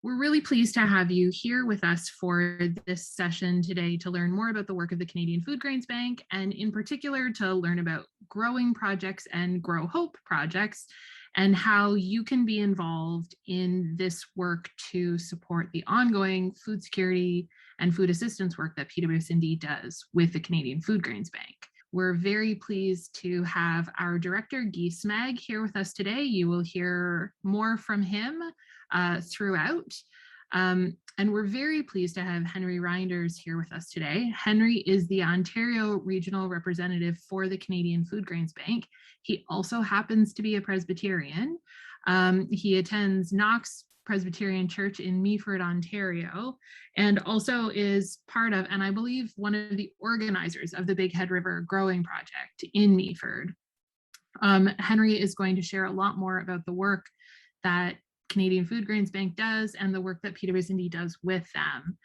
We're really pleased to have you here with us for this session today to learn more about the work of the Canadian Foodgrains Bank, and in particular to learn about growing projects and Grow Hope projects and how you can be involved in this work to support the ongoing food security and food assistance work that PWS&D does with the Canadian Foodgrains Bank. We're very pleased to have our director, Guy Smagghe, here with us today. You will hear more from him throughout. And we're very pleased to have Henry Reinders here with us today. Henry is the Ontario Regional Representative for the Canadian Foodgrains Bank. He also happens to be a Presbyterian. He attends Knox Presbyterian Church in Meaford, Ontario, and also is part of, and I believe one of the organizers of the Big Head River Growing Project in Meaford. Henry is going to share a lot more about the work that Canadian Foodgrains Bank does and the work that PWS&D does with them.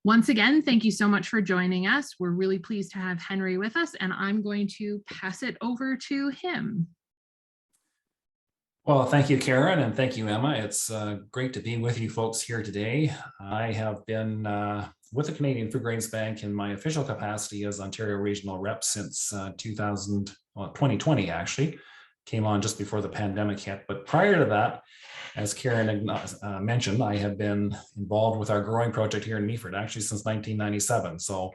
Once again, thank you so much for joining us. We're really pleased to have Henry with us, and I'm going to pass it over to him. Well, thank you, Karen, and thank you, Emma. It's great to be with you folks here today. I have been with the Canadian Foodgrains Bank in my official capacity as Ontario Regional Rep since 2020, actually. Came on just before the pandemic hit. But prior to that, as Karen mentioned, I have been involved with our growing project here in Meaford, actually since 1997. So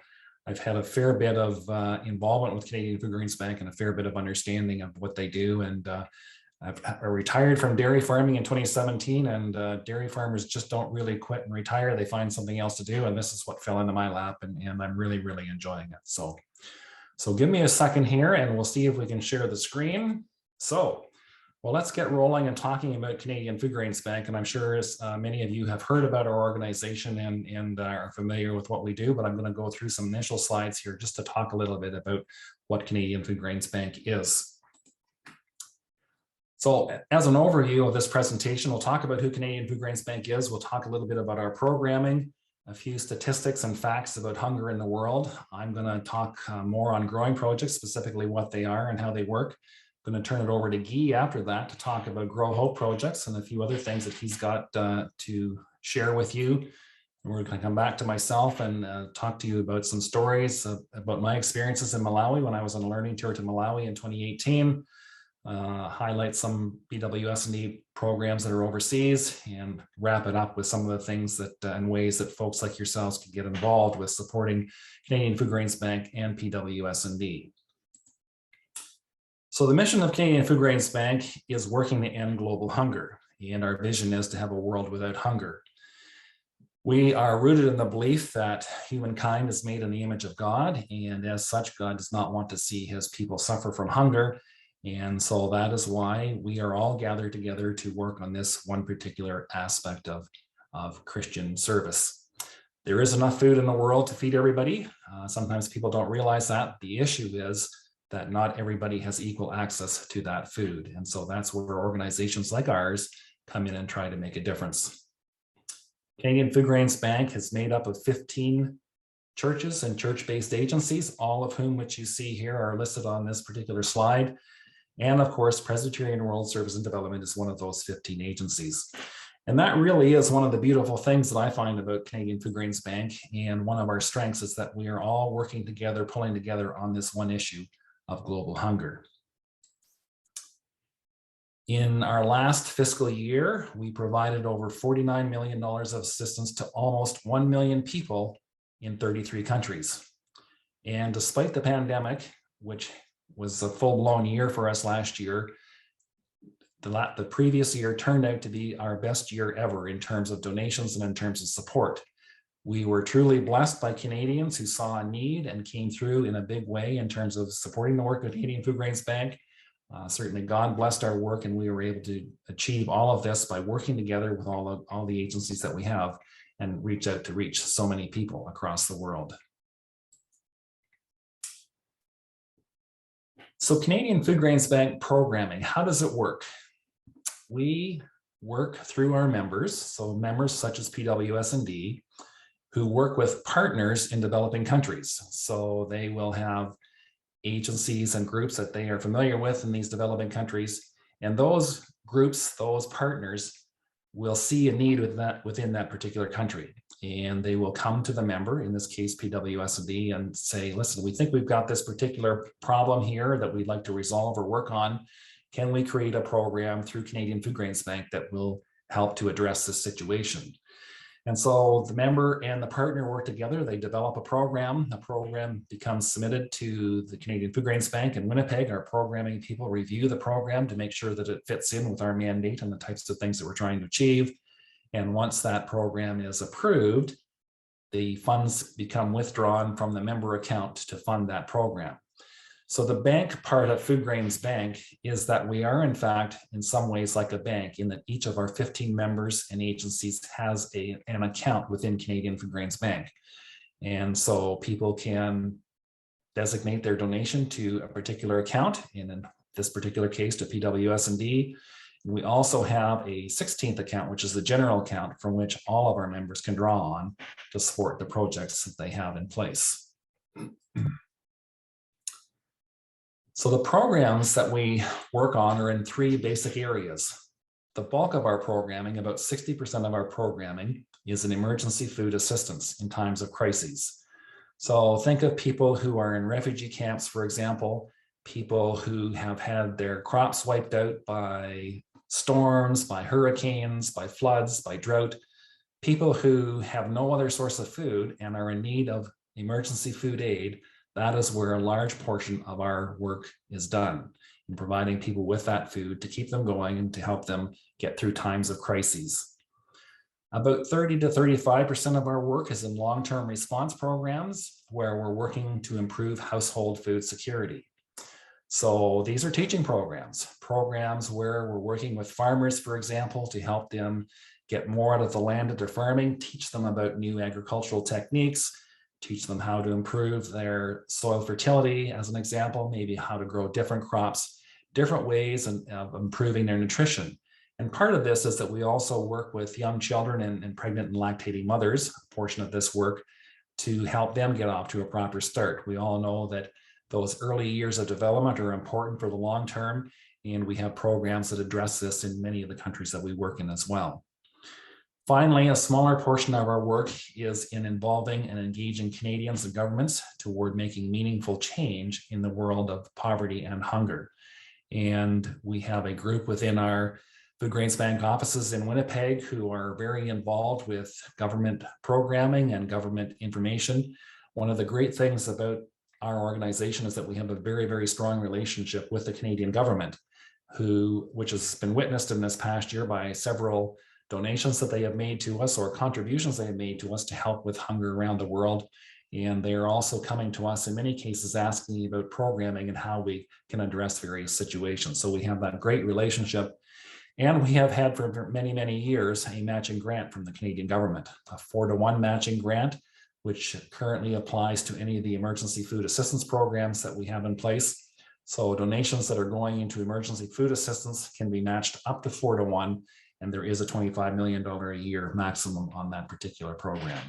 I've had a fair bit of involvement with Canadian Foodgrains Bank and a fair bit of understanding of what they do. And I retired from dairy farming in 2017, and dairy farmers just don't really quit and retire. They find something else to do, and this is what fell into my lap, and I'm really, really enjoying it. So give me a second here, and we'll see if we can share the screen. Well, let's get rolling and talking about Canadian Foodgrains Bank, and I'm sure many of you have heard about our organization and are familiar with what we do, but I'm going to go through some initial slides here just to talk a little bit about what Canadian Foodgrains Bank is. So as an overview of this presentation, we'll talk about who Canadian Foodgrains Bank is. We'll talk a little bit about our programming, a few statistics and facts about hunger in the world. I'm going to talk more on growing projects, specifically what they are and how they work. I'm going to turn it over to Guy after that to talk about Grow Hope projects and a few other things that he's got to share with you. And we're going to come back to myself and talk to you about some stories about my experiences in Malawi when I was on a learning tour to Malawi in 2018. Highlight some PWS&D programs that are overseas, and wrap it up with some of the things that and ways that folks like yourselves can get involved with supporting Canadian Foodgrains Bank and PWS&D. So the mission of Canadian Foodgrains Bank is working to end global hunger, and our vision is to have a world without hunger. We are rooted in the belief that humankind is made in the image of God, and as such, God does not want to see his people suffer from hunger. And so that is why we are all gathered together to work on this one particular aspect of Christian service. There is enough food in the world to feed everybody. Sometimes people don't realize that. The issue is that not everybody has equal access to that food. And so that's where organizations like ours come in and try to make a difference. Canadian Foodgrains Bank is made up of 15 churches and church-based agencies, all of whom, which you see here, are listed on this particular slide. And of course, Presbyterian World Service and Development is one of those 15 agencies. And that really is one of the beautiful things that I find about Canadian Foodgrains Bank. And one of our strengths is that we are all working together, pulling together on this one issue of global hunger. In our last fiscal year, we provided over $49 million of assistance to almost 1 million people in 33 countries. And despite the pandemic, which was a full-blown year for us last year, the previous year turned out to be our best year ever in terms of donations and in terms of support. We were truly blessed by Canadians who saw a need and came through in a big way in terms of supporting the work of Canadian Foodgrains Bank. Certainly God blessed our work, and we were able to achieve all of this by working together with all the agencies that we have and reach out to reach so many people across the world. So Canadian Foodgrains Bank programming, how does it work? We work through our members, so members such as PWS&D, who work with partners in developing countries. So they will have agencies and groups that they are familiar with in these developing countries. And those groups, those partners, will see a need within that particular country. And they will come to the member, in this case, PWS&D, and say, listen, we think we've got this particular problem here that we'd like to resolve or work on. Can we create a program through Canadian Foodgrains Bank that will help to address this situation? And so the member and the partner work together. They develop a program. The program becomes submitted to the Canadian Foodgrains Bank in Winnipeg. Our programming people review the program to make sure that it fits in with our mandate and the types of things that we're trying to achieve. And once that program is approved, the funds become withdrawn from the member account to fund that program. So the bank part of Foodgrains Bank is that we are, in fact, in some ways like a bank, in that each of our 15 members and agencies has an account within Canadian Foodgrains Bank. And so people can designate their donation to a particular account, and in this particular case to PWS&D. We also have a 16th account, which is the general account from which all of our members can draw on to support the projects that they have in place. So the programs that we work on are in three basic areas. The bulk of our programming, about 60% of our programming, is in emergency food assistance in times of crises. So think of people who are in refugee camps, for example, people who have had their crops wiped out by storms, by hurricanes, by floods, by drought, people who have no other source of food and are in need of emergency food aid. That is where a large portion of our work is done, in providing people with that food to keep them going and to help them get through times of crises. About 30 to 35% of our work is in long-term response programs where we're working to improve household food security. So these are teaching programs where we're working with farmers, for example, to help them get more out of the land that they're farming, teach them about new agricultural techniques, teach them how to improve their soil fertility, as an example, maybe how to grow different crops, different ways of improving their nutrition. And part of this is that we also work with young children and pregnant and lactating mothers, a portion of this work, to help them get off to a proper start. We all know that those early years of development are important for the long term, and we have programs that address this in many of the countries that we work in as well. Finally, a smaller portion of our work is in involving and engaging Canadians and governments toward making meaningful change in the world of poverty and hunger. And we have a group within our Foodgrains Bank offices in Winnipeg who are very involved with government programming and government information. One of the great things about our organization is that we have a very, very strong relationship with the Canadian government, which has been witnessed in this past year by several donations that they have made to us or contributions they have made to us to help with hunger around the world. And they are also coming to us in many cases asking about programming and how we can address various situations. So we have that great relationship. And we have had for many, many years a matching grant from the Canadian government, a 4-to-1 matching grant, which currently applies to any of the emergency food assistance programs that we have in place. So donations that are going into emergency food assistance can be matched up to 4-to-1, and there is a $25 million a year maximum on that particular program.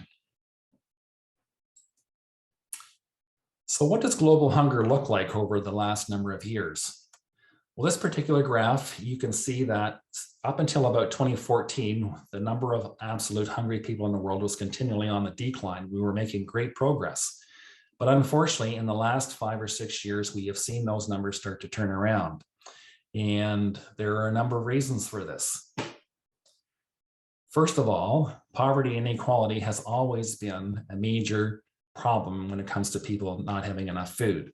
So what does global hunger look like over the last number of years? Well, this particular graph, you can see that up until about 2014, the number of absolute hungry people in the world was continually on the decline. We were making great progress. But unfortunately, in the last 5 or 6 years, we have seen those numbers start to turn around. And there are a number of reasons for this. First of all, poverty and inequality has always been a major problem when it comes to people not having enough food.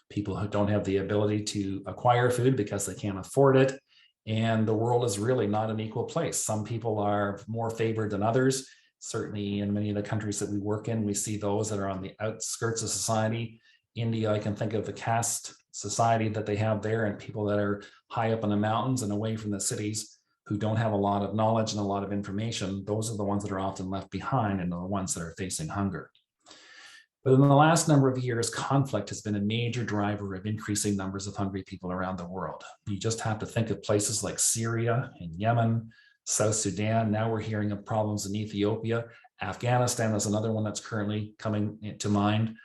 People who don't have the ability to acquire food because they can't afford it. And the world is really not an equal place. Some people are more favored than others. Certainly in many of the countries that we work in, we see those that are on the outskirts of society. India, I can think of the caste society that they have there, and people that are high up in the mountains and away from the cities who don't have a lot of knowledge and a lot of information. Those are the ones that are often left behind and are the ones that are facing hunger. But in the last number of years, conflict has been a major driver of increasing numbers of hungry people around the world. You just have to think of places like Syria and Yemen, South Sudan. Now we're hearing of problems in Ethiopia. Afghanistan is another one that's currently coming to mind.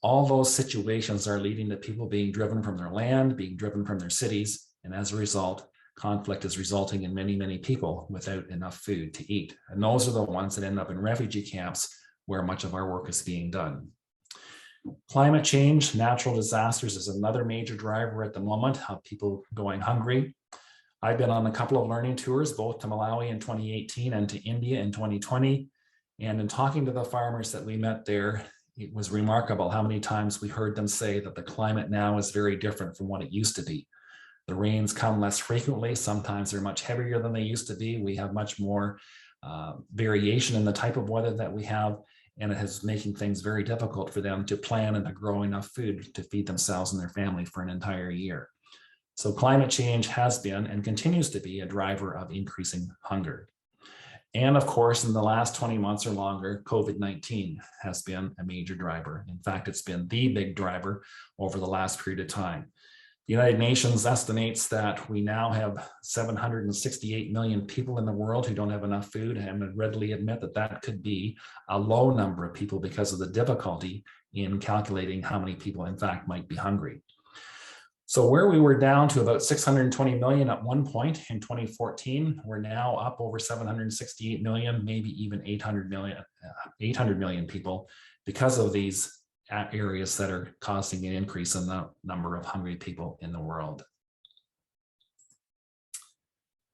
All those situations are leading to people being driven from their land, being driven from their cities, and as a result, conflict is resulting in many, many people without enough food to eat. And those are the ones that end up in refugee camps where much of our work is being done. Climate change, natural disasters is another major driver at the moment of people going hungry. I've been on a couple of learning tours, both to Malawi in 2018 and to India in 2020. And in talking to the farmers that we met there, it was remarkable how many times we heard them say that the climate now is very different from what it used to be. The rains come less frequently. Sometimes they're much heavier than they used to be. We have much more variation in the type of weather that we have, and it is making things very difficult for them to plan and to grow enough food to feed themselves and their family for an entire year. So climate change has been and continues to be a driver of increasing hunger. And of course, in the last 20 months or longer, COVID-19 has been a major driver. In fact, it's been the big driver over the last period of time. The United Nations estimates that we now have 768 million people in the world who don't have enough food, and would readily admit that that could be a low number of people because of the difficulty in calculating how many people in fact might be hungry. So where we were down to about 620 million at one point in 2014, we're now up over 768 million, maybe even 800 million people because of these areas that are causing an increase in the number of hungry people in the world.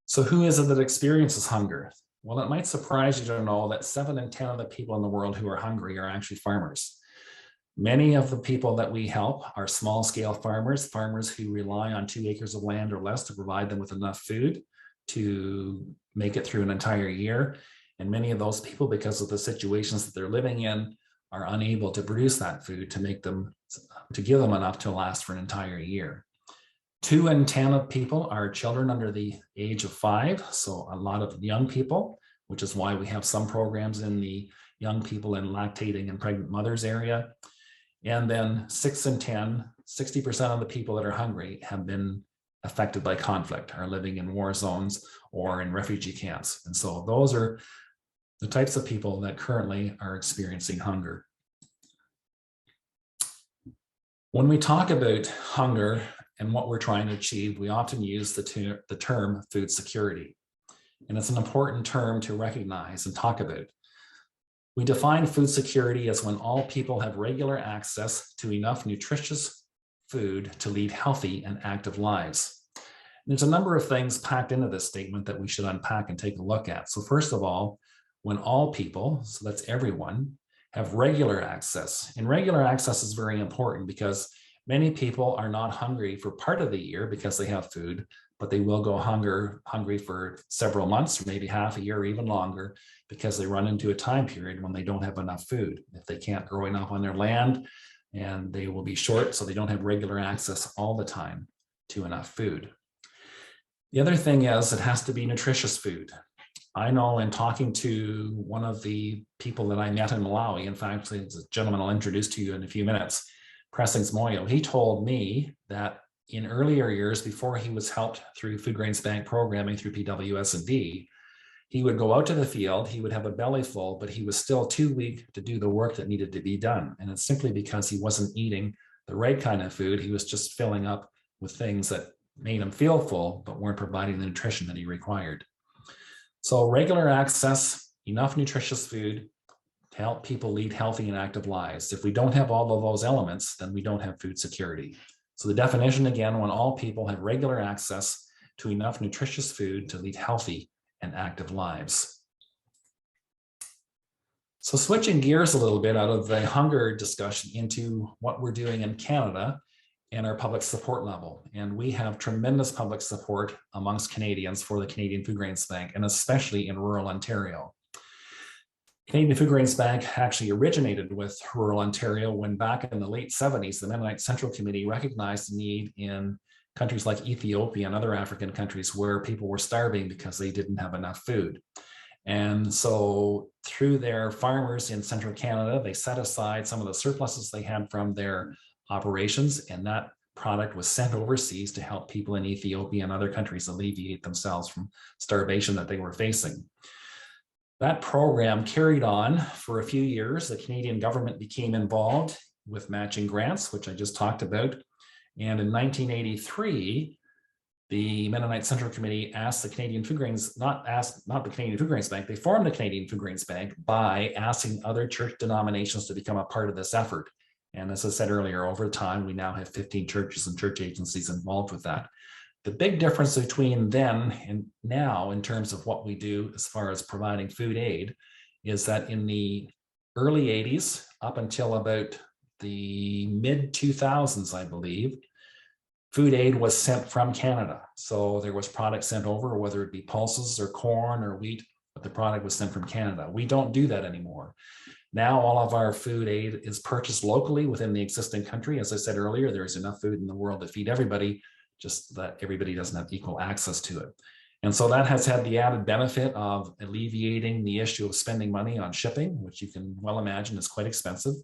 So who is it that experiences hunger? Well, it might surprise you to know that 7 in 10 of the people in the world who are hungry are actually farmers. Many of the people that we help are small scale farmers, farmers who rely on 2 acres of land or less to provide them with enough food to make it through an entire year. And many of those people, because of the situations that they're living in, are unable to produce that food to give them enough to last for an entire year. 2 in 10 of people are children under the age of 5, so a lot of young people, which is why we have some programs in the young people and lactating and pregnant mothers area. And then 6 in 10, 60% of the people that are hungry have been affected by conflict, are living in war zones or in refugee camps. And so those are the types of people that currently are experiencing hunger. When we talk about hunger and what we're trying to achieve, we often use the term food security. And it's an important term to recognize and talk about. We define food security as when all people have regular access to enough nutritious food to lead healthy and active lives. There's a number of things packed into this statement that we should unpack and take a look at. So first of all, when all people, so that's everyone, have regular access. And regular access is very important because many people are not hungry for part of the year because they have food, but they will go hungry for several months, or maybe half a year or even longer, because they run into a time period when they don't have enough food. If they can't grow enough on their land, and they will be short, so they don't have regular access all the time to enough food. The other thing is it has to be nutritious food. I know in talking to one of the people that I met in Malawi, in fact, it's a gentleman I'll introduce to you in a few minutes, Pressings Moyo, he told me that in earlier years, before he was helped through Foodgrains Bank programming through PWS&D, he would go out to the field, he would have a belly full, but he was still too weak to do the work that needed to be done. And it's simply because he wasn't eating the right kind of food. He was just filling up with things that made him feel full, but weren't providing the nutrition that he required. So regular access, enough nutritious food to help people lead healthy and active lives. If we don't have all of those elements, then we don't have food security. So the definition again, when all people have regular access to enough nutritious food to lead healthy and active lives. So switching gears a little bit out of the hunger discussion into what we're doing in Canada and our public support level. And we have tremendous public support amongst Canadians for the Canadian Foodgrains Bank, and especially in rural Ontario. Canadian Foodgrains Bank actually originated with rural Ontario when back in the late 70s, the Mennonite Central Committee recognized the need in countries like Ethiopia and other African countries where people were starving because they didn't have enough food. And so through their farmers in central Canada, they set aside some of the surpluses they had from their operations, and that product was sent overseas to help people in Ethiopia and other countries alleviate themselves from starvation that they were facing. That program carried on for a few years. The Canadian government became involved with matching grants, which I just talked about. And in 1983, the Mennonite Central Committee asked the Canadian Foodgrains, not the Canadian Foodgrains Bank, they formed the Canadian Foodgrains Bank by asking other church denominations to become a part of this effort. And as I said earlier, over time, we now have 15 churches and church agencies involved with that. The big difference between then and now in terms of what we do as far as providing food aid is that in the early 80s, up until about the mid 2000s, I believe, food aid was sent from Canada. So there was product sent over, whether it be pulses or corn or wheat, but the product was sent from Canada. We don't do that anymore. Now all of our food aid is purchased locally within the existing country. As I said earlier, there's enough food in the world to feed everybody, just that everybody doesn't have equal access to it. And so that has had the added benefit of alleviating the issue of spending money on shipping, which you can well imagine is quite expensive.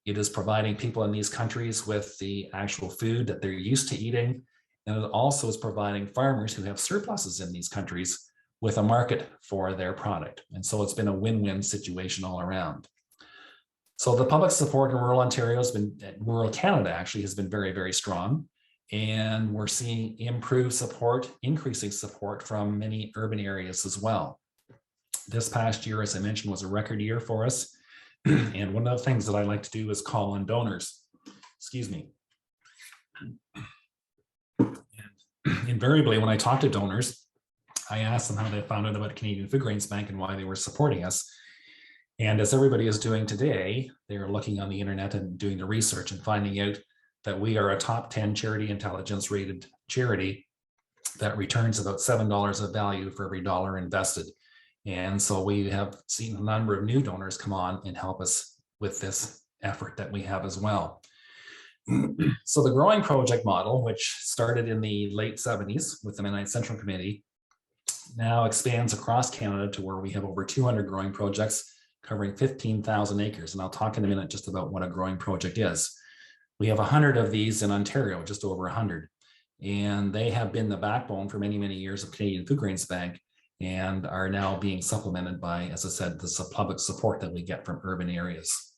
It is providing people in these countries with the actual food that they're used to eating. And it also is providing farmers who have surpluses in these countries with a market for their product. And so it's been a win-win situation all around. So the public support in rural Ontario has been, rural Canada actually has been very, very strong. And we're seeing improved support, increasing support from many urban areas as well. This past year, as I mentioned, was a record year for us. And one of the things that I like to do is call on donors. Excuse me. And invariably, when I talk to donors, I ask them how they found out about Canadian Foodgrains Bank and why they were supporting us. And as everybody is doing today, they're looking on the internet and doing the research and finding out that we are a top 10 charity intelligence rated charity that returns about $7 of value for every dollar invested. And so we have seen a number of new donors come on and help us with this effort that we have as well. So the growing project model, which started in the late 70s with the Mennonite Central Committee, now expands across Canada to where we have over 200 growing projects covering 15,000 acres. And I'll talk in a minute just about what a growing project is. We have 100 of these in Ontario, just over 100. And they have been the backbone for many, many years of Canadian Foodgrains Bank and are now being supplemented by, as I said, the public support that we get from urban areas.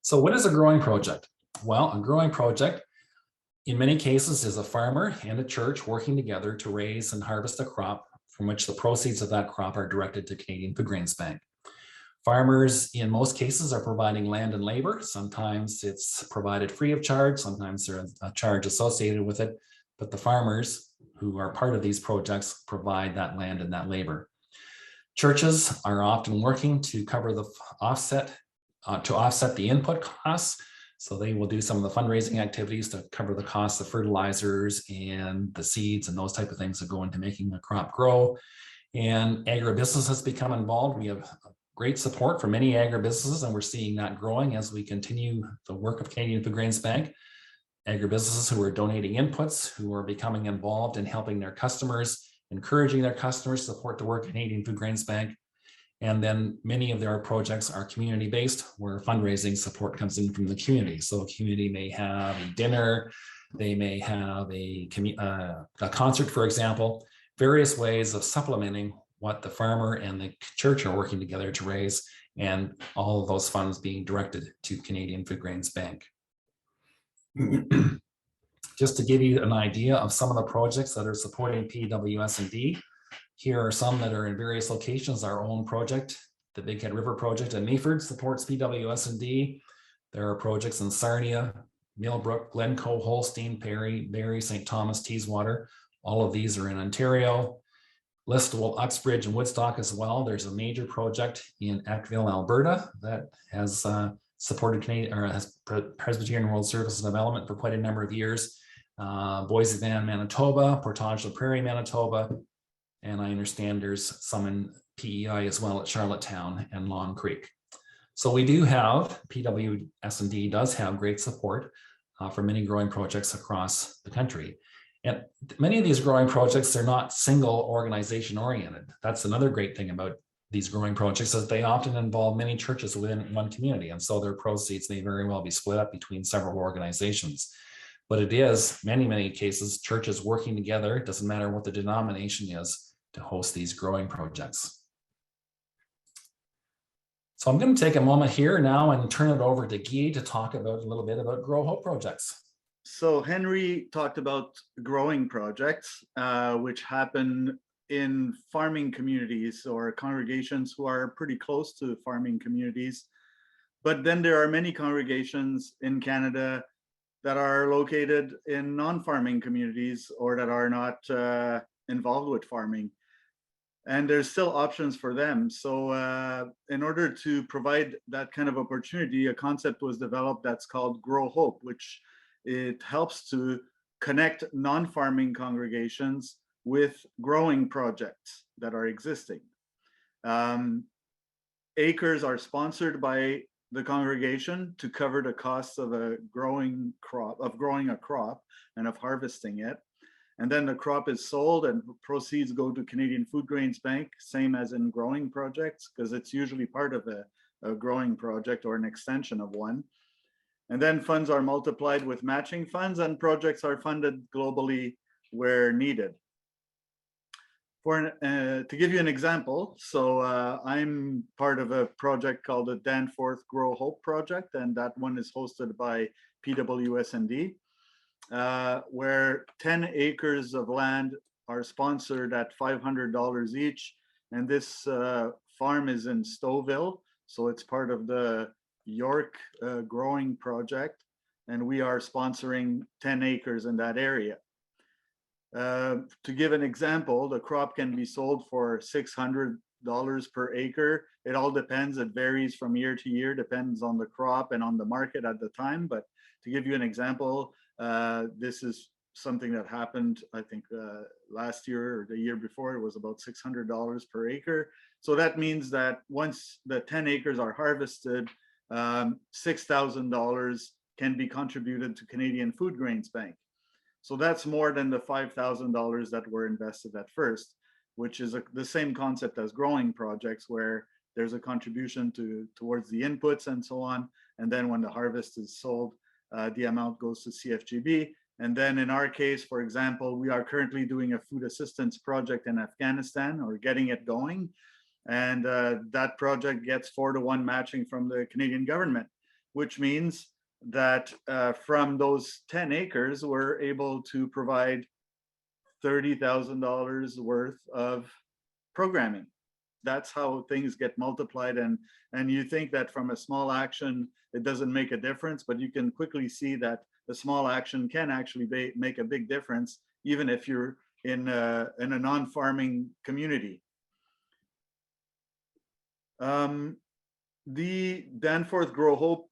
So what is a growing project? Well, a growing project in many cases is a farmer and a church working together to raise and harvest a crop from which the proceeds of that crop are directed to Canadian Foodgrains Bank. Farmers, in most cases, are providing land and labor. Sometimes it's provided free of charge. Sometimes there's a charge associated with it. But the farmers who are part of these projects provide that land and that labor. Churches are often working to cover the offset the input costs. So they will do some of the fundraising activities to cover the costs of fertilizers and the seeds and those type of things that go into making the crop grow. And agribusiness has become involved. We have great support from many agribusinesses, and we're seeing that growing as we continue the work of Canadian Foodgrains Bank. Agribusinesses who are donating inputs, who are becoming involved in helping their customers, encouraging their customers to support the work of Canadian Foodgrains Bank. And then many of their projects are community-based, where fundraising support comes in from the community. So a community may have a dinner, they may have a concert, for example, various ways of supplementing what the farmer and the church are working together to raise, and all of those funds being directed to Canadian Foodgrains Bank. Just to give you an idea of some of the projects that are supporting PWS&D, here are some that are in various locations. Our own project, the Big Head River Project in Meaford, supports PWS&D. There are projects in Sarnia, Millbrook, Glencoe, Holstein, Perry, Barrie, St. Thomas, Teeswater. All of these are in Ontario. Listowel, Uxbridge, and Woodstock as well. There's a major project in Actville, Alberta that has supported Canadian, or has Presbyterian World Service and Development for quite a number of years. Boise Van, Manitoba, Portage la Prairie, Manitoba, and I understand there's some in PEI as well at Charlottetown and Long Creek. So we do have, PWS&D does have great support for many growing projects across the country. And many of these growing projects, they're not single organization oriented. That's another great thing about these growing projects, is they often involve many churches within one community. And so their proceeds may very well be split up between several organizations. But it is, many, many cases, churches working together, it doesn't matter what the denomination is, to host these growing projects. So I'm going to take a moment here now and turn it over to Guy to talk about a little bit about Grow Hope projects. So Henry talked about growing projects, which happen in farming communities or congregations who are pretty close to farming communities. But then there are many congregations in Canada that are located in non-farming communities or that are not involved with farming. And there's still options for them. So in order to provide that kind of opportunity, a concept was developed that's called Grow Hope, which it helps to connect non-farming congregations with growing projects that are existing. Acres are sponsored by the congregation to cover the costs of growing a crop and of harvesting it. And then the crop is sold and proceeds go to Canadian Foodgrains Bank, same as in growing projects, because it's usually part of a growing project or an extension of one. And then funds are multiplied with matching funds and projects are funded globally where needed. To give you an example, so I'm part of a project called the Danforth Grow Hope project, and that one is hosted by PWS&D, where 10 acres of land are sponsored at $500 each. And this farm is in Stouffville, so it's part of the York growing project, and we are sponsoring 10 acres in that area. To give an example, the crop can be sold for $600 per acre. It all depends. It varies from year to year, depends on the crop and on the market at the time. But to give you an example, this is something that happened, I think, last year or the year before. It was about $600 per acre. So that means that once the 10 acres are harvested, $6,000 can be contributed to Canadian Foodgrains Bank. So that's more than the $5,000 that were invested at first, which is the same concept as growing projects, where there's a contribution towards the inputs and so on. And then when the harvest is sold, the amount goes to CFGB. And then in our case, for example, we are currently doing a food assistance project in Afghanistan, or getting it going. And that project gets 4-to-1 matching from the Canadian government, which means that from those 10 acres, we're able to provide $30,000 worth of programming. That's how things get multiplied. And you think that from a small action, it doesn't make a difference, but you can quickly see that the small action can actually make a big difference, even if you're in a non-farming community. The Danforth Grow Hope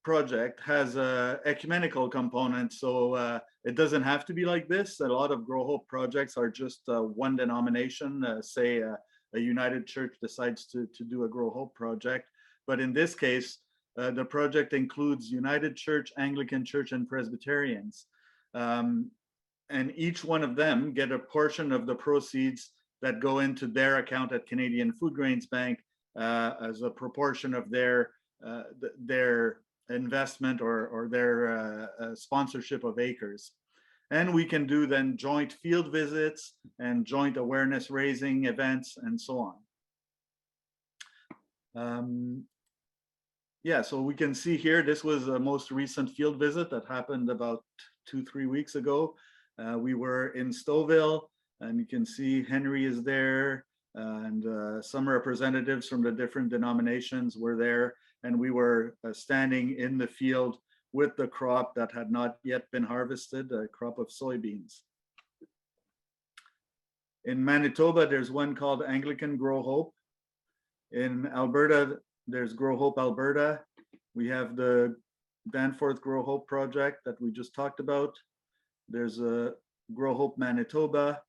project has a ecumenical component, so it doesn't have to be like this. A lot of Grow Hope projects are just one denomination. Say a United Church decides to do a Grow Hope project, but in this case, the project includes United Church, Anglican Church, and Presbyterians, and each one of them get a portion of the proceeds that go into their account at Canadian Foodgrains Bank as a proportion of their investment or their sponsorship of acres. And we can do then joint field visits and joint awareness raising events and so on. Yeah, so we can see here, this was the most recent field visit that happened about 2-3 weeks ago. We were in Stouffville, and you can see Henry is there, and some representatives from the different denominations were there, and we were standing in the field with the crop that had not yet been harvested, a crop of soybeans. In Manitoba, there's one called Anglican Grow Hope. In Alberta, there's Grow Hope Alberta. We have the Danforth Grow Hope project that we just talked about. There's a Grow Hope Manitoba.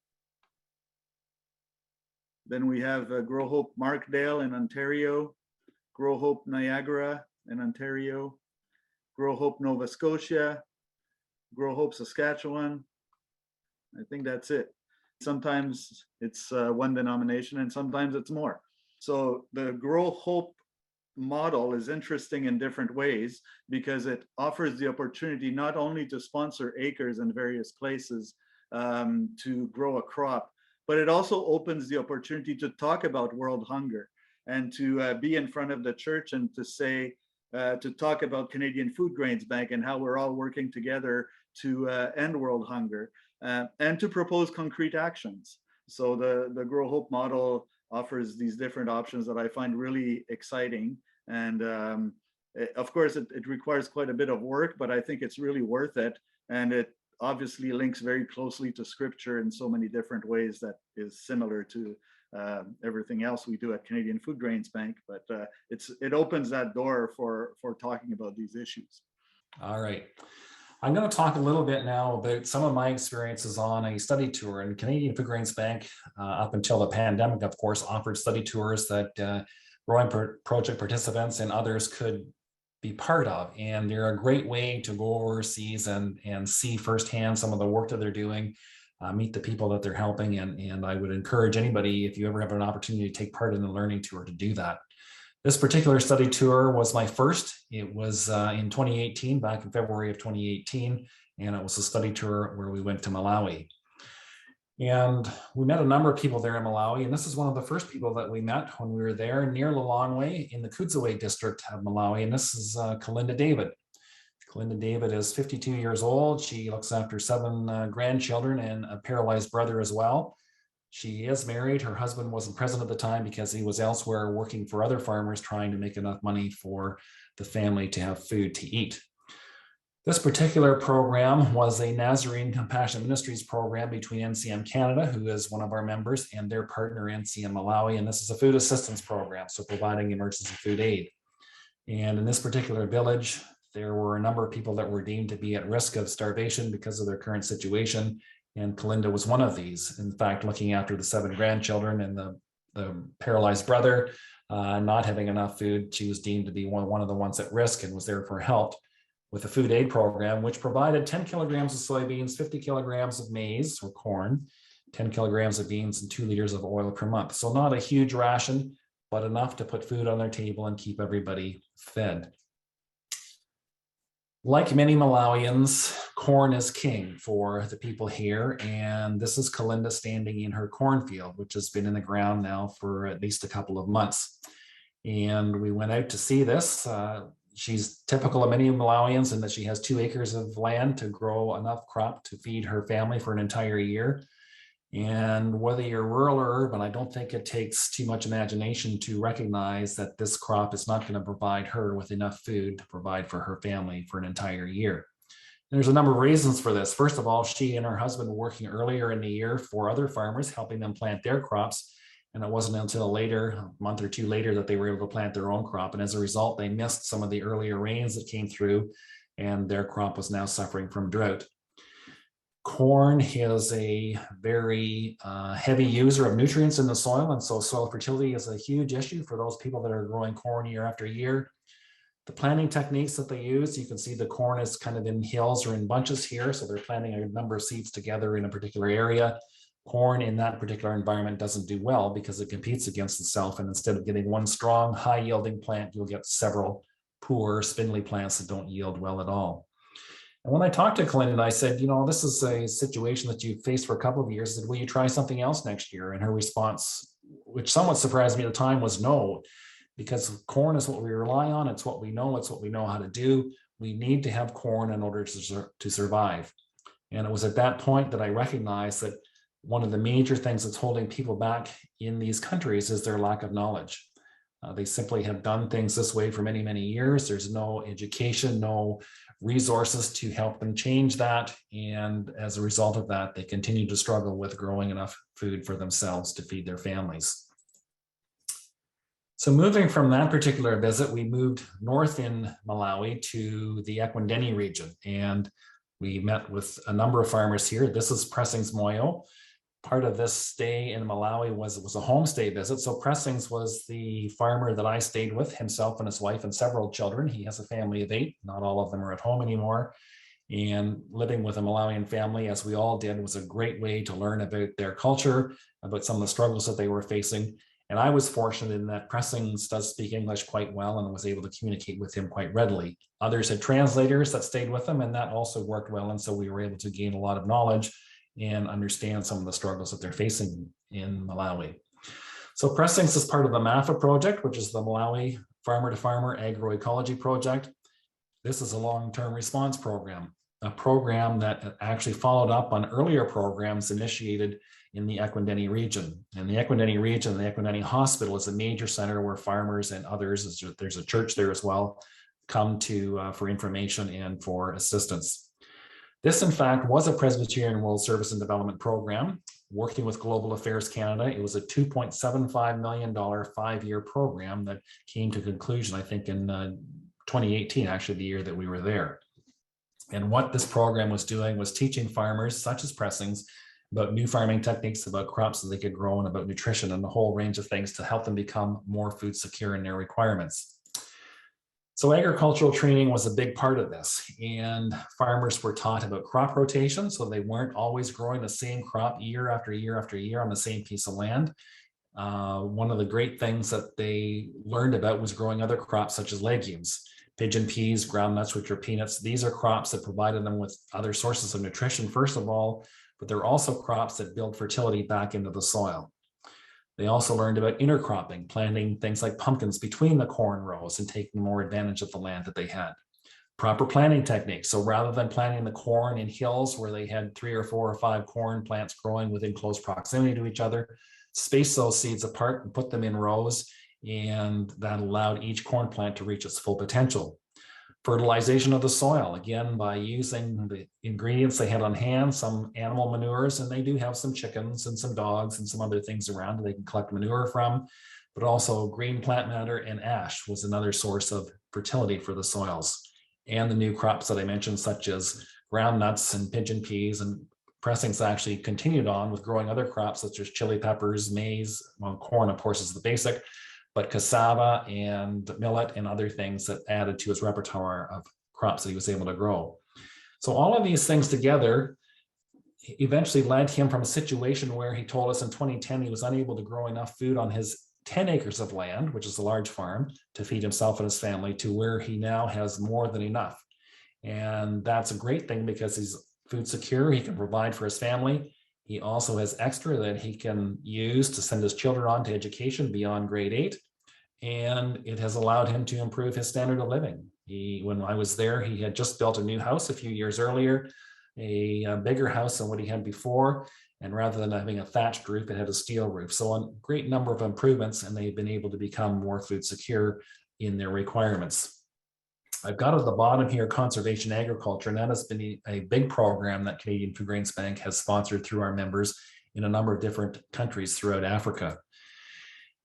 Then we have Grow Hope Markdale in Ontario, Grow Hope Niagara in Ontario, Grow Hope Nova Scotia, Grow Hope Saskatchewan. I think that's it. Sometimes it's one denomination and sometimes it's more. So the Grow Hope model is interesting in different ways because it offers the opportunity not only to sponsor acres in various places to grow a crop, but it also opens the opportunity to talk about world hunger and to be in front of the church and to say, to talk about Canadian Foodgrains Bank and how we're all working together to end world hunger and to propose concrete actions. So the Grow Hope model offers these different options that I find really exciting. And of course, it requires quite a bit of work, but I think it's really worth it. And it obviously links very closely to scripture in so many different ways that is similar to everything else we do at Canadian Foodgrains Bank. But it opens that door for talking about these issues. All right. I'm going to talk a little bit now about some of my experiences on a study tour. And Canadian Foodgrains Bank, up until the pandemic, of course, offered study tours that growing project participants and others could be part of. And they're a great way to go overseas and see firsthand some of the work that they're doing, meet the people that they're helping. And I would encourage anybody, if you ever have an opportunity to take part in a learning tour, to do that. This particular study tour was my first. It was in 2018, back in February of 2018, and it was a study tour where we went to Malawi. And we met a number of people there in Malawi, and this is one of the first people that we met when we were there near Lilongwe in the Kudzaway district of Malawi, and this is Kalinda David. Kalinda David is 52 years old. She looks after 7 grandchildren and a paralyzed brother as well. She is married. Her husband wasn't present at the time because he was elsewhere working for other farmers, trying to make enough money for the family to have food to eat. This particular program was a Nazarene Compassionate Ministries program between NCM Canada, who is one of our members, and their partner NCM Malawi. And this is a food assistance program, so providing emergency food aid. And in this particular village, there were a number of people that were deemed to be at risk of starvation because of their current situation. And Kalinda was one of these. In fact, looking after the 7 grandchildren and the paralyzed brother, not having enough food, she was deemed to be one of the ones at risk and was there for help with a food aid program, which provided 10 kilograms of soybeans, 50 kilograms of maize or corn, 10 kilograms of beans, and 2 liters of oil per month. So not a huge ration, but enough to put food on their table and keep everybody fed. Like many Malawians, corn is king for the people here. And this is Kalinda standing in her cornfield, which has been in the ground now for at least a couple of months. And we went out to see this. She's typical of many Malawians in that she has 2 acres of land to grow enough crop to feed her family for an entire year. And whether you're rural or urban, I don't think it takes too much imagination to recognize that this crop is not going to provide her with enough food to provide for her family for an entire year. And there's a number of reasons for this. First of all, she and her husband were working earlier in the year for other farmers, helping them plant their crops. And it wasn't until later, a month or 2 later, that they were able to plant their own crop. And as a result, they missed some of the earlier rains that came through, and their crop was now suffering from drought. Corn is a very heavy user of nutrients in the soil, and so soil fertility is a huge issue for those people that are growing corn year after year. The planting techniques that they use, you can see the corn is kind of in hills or in bunches here, so they're planting a number of seeds together in a particular area. Corn in that particular environment doesn't do well because it competes against itself, and instead of getting one strong, high-yielding plant, you'll get several poor, spindly plants that don't yield well at all. And when I talked to Kalinda, I said, you know, this is a situation that you've faced for a couple of years. I said, will you try something else next year? And her response, which somewhat surprised me at the time, was no, because corn is what we rely on. It's what we know. It's what we know how to do. We need to have corn in order to survive. And it was at that point that I recognized that one of the major things that's holding people back in these countries is their lack of knowledge. They simply have done things this way for many, many years. There's no education, no resources to help them change that. And as a result of that, they continue to struggle with growing enough food for themselves to feed their families. So moving from that particular visit, we moved north in Malawi to the Ekwendeni region, and we met with a number of farmers here. This is Pressings Moyo. Part of this stay in Malawi was a homestay visit. So Pressings was the farmer that I stayed with, himself and his wife and several children. He has a family of 8. Not all of them are at home anymore. And living with a Malawian family, as we all did, was a great way to learn about their culture, about some of the struggles that they were facing. And I was fortunate in that Pressings does speak English quite well and was able to communicate with him quite readily. Others had translators that stayed with them, and that also worked well. And so we were able to gain a lot of knowledge and understand some of the struggles that they're facing in Malawi. So Pressings is part of the MAFA project, which is the Malawi Farmer to Farmer Agroecology Project. This is a long-term response program, a program that actually followed up on earlier programs initiated in the Equindenny region. And the Equindenny region, the Equindenny Hospital, is a major center where farmers and others, there's a church there as well, come to for information and for assistance. This, in fact, was a Presbyterian World Service and Development Program working with Global Affairs Canada. It was a $2.75 million 5-year program that came to conclusion, I think, in 2018, actually the year that we were there. And what this program was doing was teaching farmers, such as Pressings, about new farming techniques, about crops that they could grow, and about nutrition and a whole range of things to help them become more food secure in their requirements. So agricultural training was a big part of this, and farmers were taught about crop rotation, so they weren't always growing the same crop year after year after year on the same piece of land. One of the great things that they learned about was growing other crops such as legumes, pigeon peas, groundnuts, which are peanuts. These are crops that provided them with other sources of nutrition, first of all, but they're also crops that build fertility back into the soil. They also learned about intercropping, planting things like pumpkins between the corn rows and taking more advantage of the land that they had. Proper planting techniques. So rather than planting the corn in hills where they had 3 or 4 or 5 corn plants growing within close proximity to each other, space those seeds apart and put them in rows, and that allowed each corn plant to reach its full potential. Fertilization of the soil, again, by using the ingredients they had on hand, some animal manures, and they do have some chickens and some dogs and some other things around they can collect manure from, but also green plant matter and ash was another source of fertility for the soils. And the new crops that I mentioned, such as groundnuts and pigeon peas, and Pressings actually continued on with growing other crops such as chili peppers, maize, well, corn, of course, is the basic, but cassava and millet and other things that added to his repertoire of crops that he was able to grow. So all of these things together eventually led him from a situation where he told us in 2010 he was unable to grow enough food on his 10 acres of land, which is a large farm, to feed himself and his family, to where he now has more than enough. And that's a great thing because he's food secure, he can provide for his family. He also has extra that he can use to send his children on to education beyond grade 8. And it has allowed him to improve his standard of living. When I was there, he had just built a new house a few years earlier, a bigger house than what he had before. And rather than having a thatched roof, it had a steel roof. So a great number of improvements, and they've been able to become more food secure in their requirements. I've got at the bottom here conservation agriculture, and that has been a big program that Canadian Foodgrains Bank has sponsored through our members in a number of different countries throughout Africa.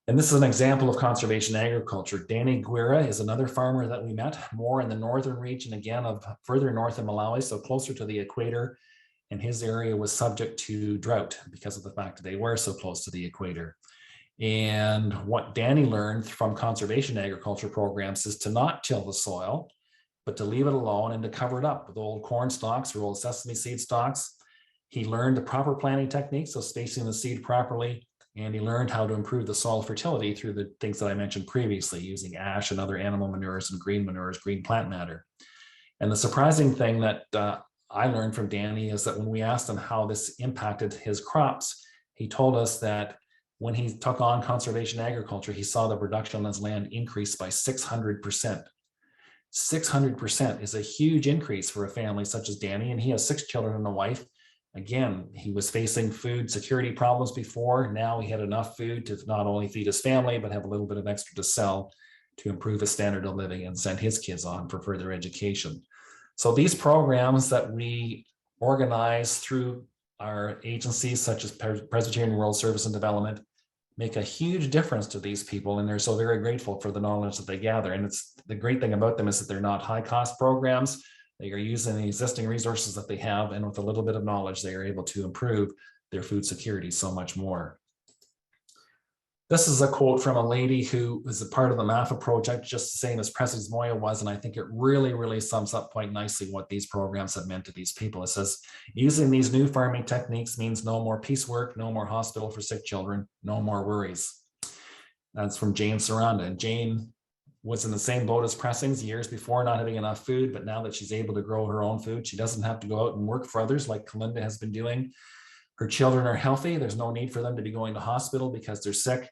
And this is an example of conservation agriculture. Danny Guerra is another farmer that we met, more in the northern region, again, of further north in Malawi, so closer to the equator. And his area was subject to drought because of the fact that they were so close to the equator. And what Danny learned from conservation agriculture programs is to not till the soil, but to leave it alone and to cover it up with old corn stalks or old sesame seed stalks. He learned the proper planting techniques, so spacing the seed properly, and he learned how to improve the soil fertility through the things that I mentioned previously, using ash and other animal manures and green manures, green plant matter. And the surprising thing that I learned from Danny is that when we asked him how this impacted his crops, he told us that when he took on conservation agriculture, he saw the production on his land increase by 600%. 600% is a huge increase for a family such as Danny, and he has 6 children and a wife. Again, he was facing food security problems before. Now he had enough food to not only feed his family, but have a little bit of extra to sell to improve his standard of living and send his kids on for further education. So these programs that we organize through our agencies such as Presbyterian World Service and Development make a huge difference to these people, and they're so very grateful for the knowledge that they gather. And it's the great thing about them is that they're not high cost programs. They are using the existing resources that they have, and with a little bit of knowledge, they are able to improve their food security so much more. This is a quote from a lady who was a part of the MAFA project, just the same as Pressings Moya was, and I think it really, really sums up quite nicely what these programs have meant to these people. It says, using these new farming techniques means no more piecework, no more hospital for sick children, no more worries. That's from Jane Saranda. And Jane was in the same boat as Pressings years before, not having enough food, but now that she's able to grow her own food, she doesn't have to go out and work for others like Kalinda has been doing. Her children are healthy. There's no need for them to be going to hospital because they're sick.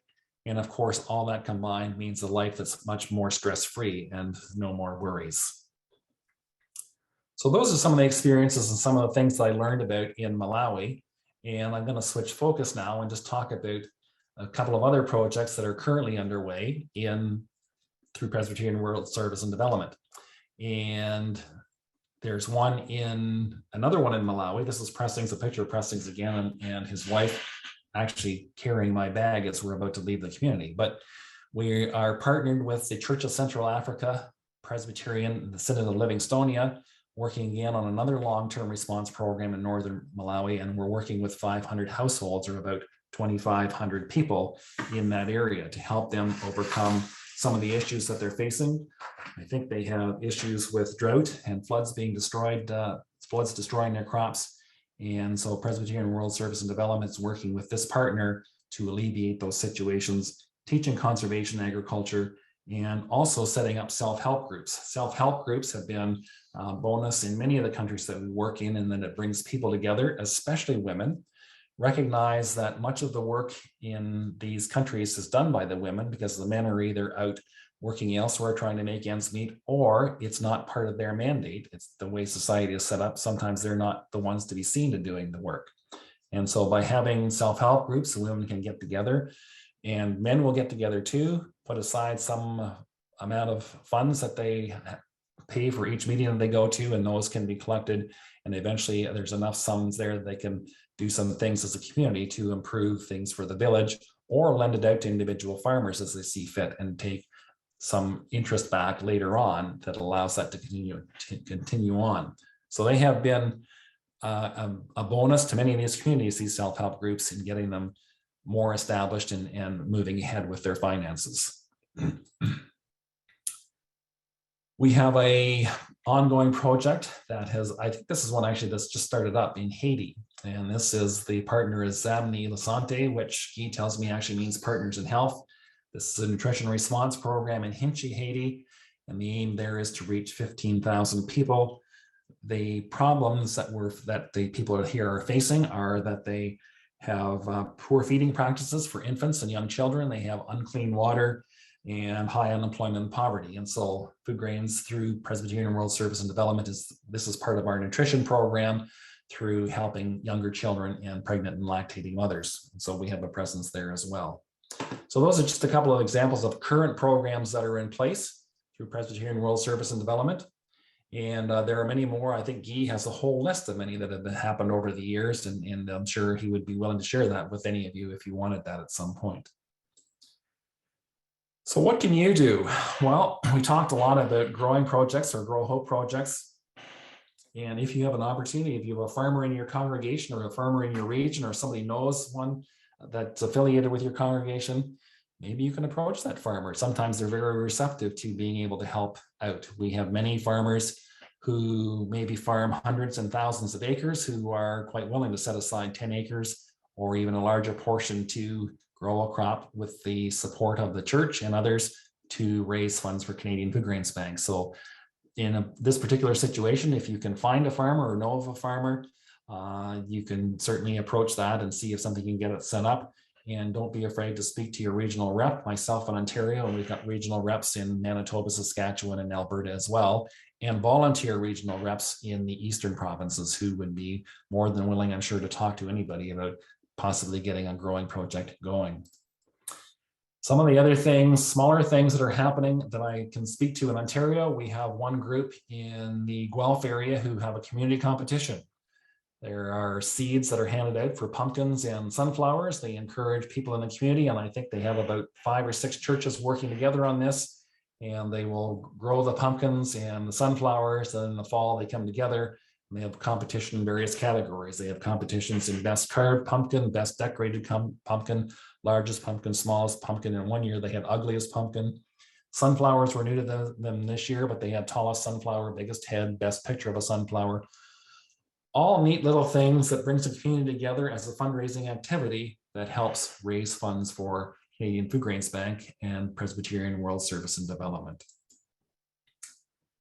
And of course, all that combined means a life that's much more stress-free and no more worries. So those are some of the experiences and some of the things that I learned about in Malawi. And I'm going to switch focus now and just talk about a couple of other projects that are currently underway through Presbyterian World Service and Development. And there's another one in Malawi. This is Pressings, a picture of Pressings again, and his wife actually carrying my bag as we're about to leave the community. But we are partnered with the Church of Central Africa, Presbyterian, the Synod of Livingstonia, working again on another long-term response program in northern Malawi, and we're working with 500 households, or about 2,500 people in that area, to help them overcome some of the issues that they're facing. I think they have issues with drought and floods destroying their crops. And so Presbyterian World Service and Development is working with this partner to alleviate those situations, teaching conservation agriculture, and also setting up self-help groups. Self-help groups have been a bonus in many of the countries that we work in, and then it brings people together, especially women. Recognize that much of the work in these countries is done by the women because the men are either out working elsewhere trying to make ends meet, or it's not part of their mandate. It's the way society is set up. Sometimes they're not the ones to be seen to doing the work. And so by having self-help groups, the women can get together, and men will get together too, put aside some amount of funds that they pay for each meeting that they go to, and those can be collected. And eventually there's enough sums there that they can do some things as a community to improve things for the village, or lend it out to individual farmers as they see fit, and take some interest back later on that allows that to continue on. So they have been a bonus to many of these communities, these self-help groups, in getting them more established and moving ahead with their finances. We have a ongoing project that I think this is one actually that's just started up in Haiti. And this is, the partner is Zamni Lasante, which he tells me actually means Partners in Health. This is a nutrition response program in Hinchi, Haiti. And the aim there is to reach 15,000 people. The problems that the people here are facing are that they have poor feeding practices for infants and young children. They have unclean water and high unemployment and poverty. And so Foodgrains, through Presbyterian World Service and Development, this is part of our nutrition program through helping younger children and pregnant and lactating mothers. And so we have a presence there as well. So those are just a couple of examples of current programs that are in place through Presbyterian World Service and Development. And there are many more. I think Guy has a whole list of many that have happened over the years, and I'm sure he would be willing to share that with any of you if you wanted that at some point. So what can you do? Well, we talked a lot about growing projects or Grow Hope projects. And if you have an opportunity, if you have a farmer in your congregation or a farmer in your region, or somebody knows one that's affiliated with your congregation, maybe you can approach that farmer. Sometimes they're very receptive to being able to help out. We have many farmers who maybe farm hundreds and thousands of acres who are quite willing to set aside 10 acres or even a larger portion to grow a crop with the support of the church and others to raise funds for Canadian Foodgrains Bank. So in this particular situation, if you can find a farmer or know of a farmer, you can certainly approach that and see if something can get it set up. And don't be afraid to speak to your regional rep. Myself in Ontario, and we've got regional reps in Manitoba, Saskatchewan, and Alberta as well, and volunteer regional reps in the eastern provinces who would be more than willing, I'm sure, to talk to anybody about possibly getting a growing project going. Some of the other things, smaller things that are happening that I can speak to in Ontario, we have one group in the Guelph area who have a community competition. There are seeds that are handed out for pumpkins and sunflowers. They encourage people in the community, and I think they have about 5 or 6 churches working together on this, and they will grow the pumpkins and the sunflowers, and in the fall they come together and they have competition in various categories. They have competitions in best carved pumpkin, best decorated pumpkin, largest pumpkin, smallest pumpkin. In one year they had ugliest pumpkin. Sunflowers were new to them this year, but they had tallest sunflower, biggest head, best picture of a sunflower. All neat little things that brings the community together as a fundraising activity that helps raise funds for Canadian Foodgrains Bank and Presbyterian World Service and Development.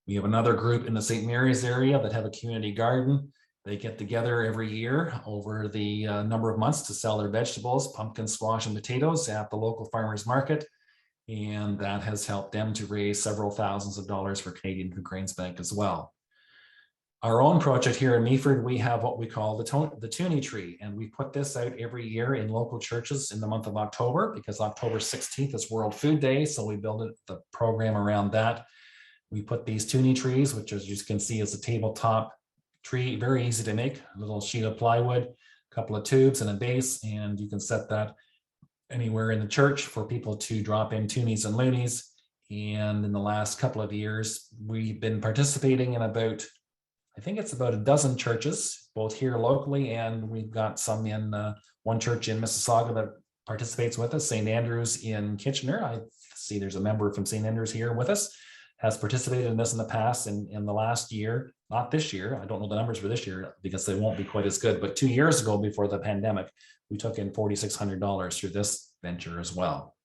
We have another group in the St. Mary's area that have a community garden They get together every year over the number of months to sell their vegetables, pumpkin, squash, and potatoes at the local farmers market. And that has helped them to raise several thousands of dollars for Canadian Foodgrains Bank as well. Our own project here in Meaford, we have what we call the Toonie Tree, and we put this out every year in local churches in the month of October, because October 16th is World Food Day, so we build the program around that. We put these Toonie trees, which as you can see is a tabletop tree, very easy to make, a little sheet of plywood, a couple of tubes and a base, and you can set that anywhere in the church for people to drop in toonies and loonies. And in the last couple of years, we've been participating in about, I think it's about a dozen churches, both here locally, and we've got some in one church in Mississauga that participates with us, St. Andrew's in Kitchener. I see there's a member from St. Andrew's here with us, has participated in this in the past. And in the last year, not this year, I don't know the numbers for this year because they won't be quite as good, but 2 years ago before the pandemic, we took in $4,600 through this venture as well.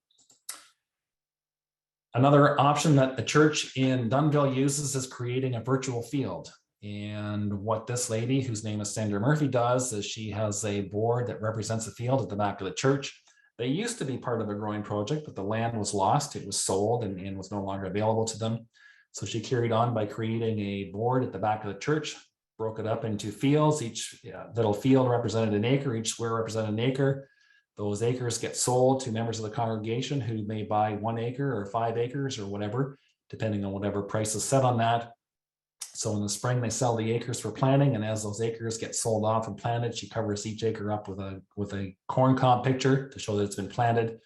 Another option that the church in Dunnville uses is creating a virtual field. And what this lady, whose name is Sandra Murphy, does is she has a board that represents a field at the back of the church. They used to be part of a growing project, but the land was lost. It was sold and was no longer available to them. So she carried on by creating a board at the back of the church, broke it up into fields. Each little field represented an acre, each square represented an acre. Those acres get sold to members of the congregation who may buy 1 acre or 5 acres or whatever, depending on whatever price is set on that. So in the spring, they sell the acres for planting, and as those acres get sold off and planted, she covers each acre up with a corn cob picture to show that it's been planted.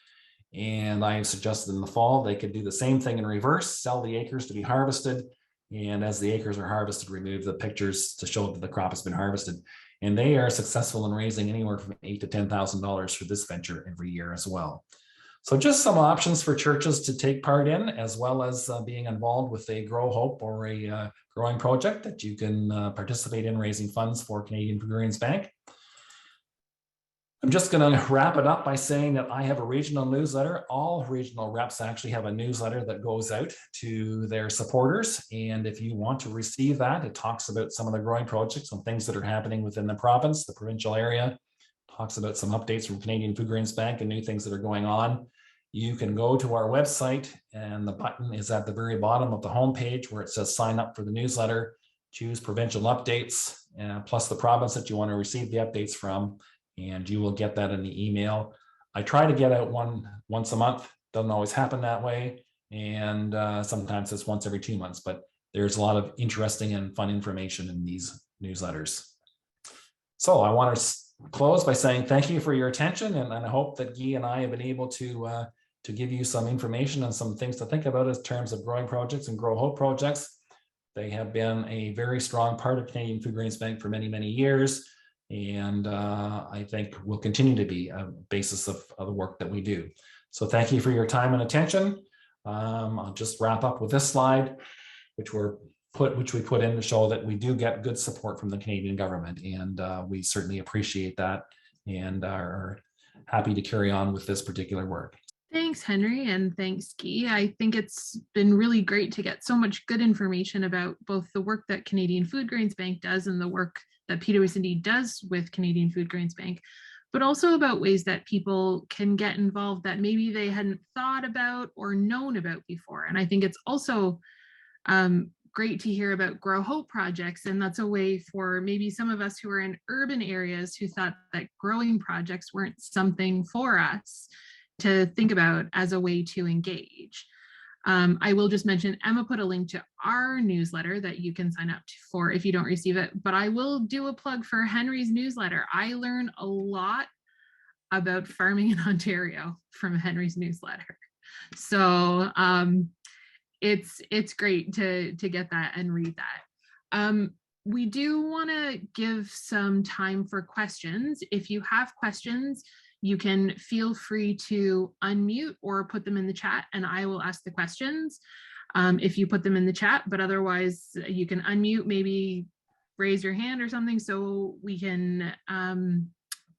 And I have suggested in the fall, they could do the same thing in reverse, sell the acres to be harvested. And as the acres are harvested, remove the pictures to show that the crop has been harvested. And they are successful in raising anywhere from $8,000 to $10,000 for this venture every year as well. So just some options for churches to take part in, as well as being involved with a Grow Hope or a growing project that you can participate in raising funds for Canadian Foodgrains Bank. I'm just going to wrap it up by saying that I have a regional newsletter. All regional reps actually have a newsletter that goes out to their supporters. And if you want to receive that, it talks about some of the growing projects and things that are happening within the province, the provincial area, talks about some updates from Canadian Foodgrains Bank and new things that are going on. You can go to our website, and the button is at the very bottom of the homepage where it says sign up for the newsletter, choose provincial updates, plus the province that you want to receive the updates from, and you will get that in the email. I try to get out once a month. Doesn't always happen that way. And sometimes it's once every 2 months, but there's a lot of interesting and fun information in these newsletters. So I want to close by saying thank you for your attention. And I hope that Guy and I have been able to give you some information and some things to think about in terms of growing projects and Grow Hope projects. They have been a very strong part of Canadian Foodgrains Bank for many, many years. And I think will continue to be a basis of the work that we do. So thank you for your time and attention. I'll just wrap up with this slide, which we put in to show that we do get good support from the Canadian government, and we certainly appreciate that and are happy to carry on with this particular work. Thanks, Henry, and thanks, Guy. I think it's been really great to get so much good information about both the work that Canadian Foodgrains Bank does and the work that PWS&D does with Canadian Foodgrains Bank, but also about ways that people can get involved that maybe they hadn't thought about or known about before. And I think it's also great to hear about Grow Hope projects, and that's a way for maybe some of us who are in urban areas who thought that growing projects weren't something for us to think about as a way to engage. I will just mention Emma put a link to our newsletter that you can sign up for if you don't receive it, but I will do a plug for Henry's newsletter. I learn a lot about farming in Ontario from Henry's newsletter. So it's great to get that and read that. We do want to give some time for questions. If you have questions, you can feel free to unmute or put them in the chat, and I will ask the questions if you put them in the chat, but otherwise you can unmute, maybe raise your hand or something so we can,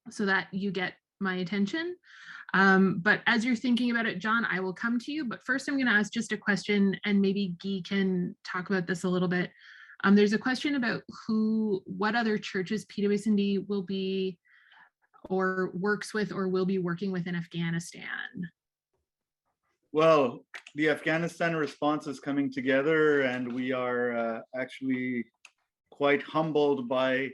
so that you get my attention. But as you're thinking about it, John, I will come to you, but first I'm going to ask just a question, and maybe Guy can talk about this a little bit. There's a question about what other churches PWS&D will be or works with or will be working with in Afghanistan. Well, the Afghanistan response is coming together, and we are actually quite humbled by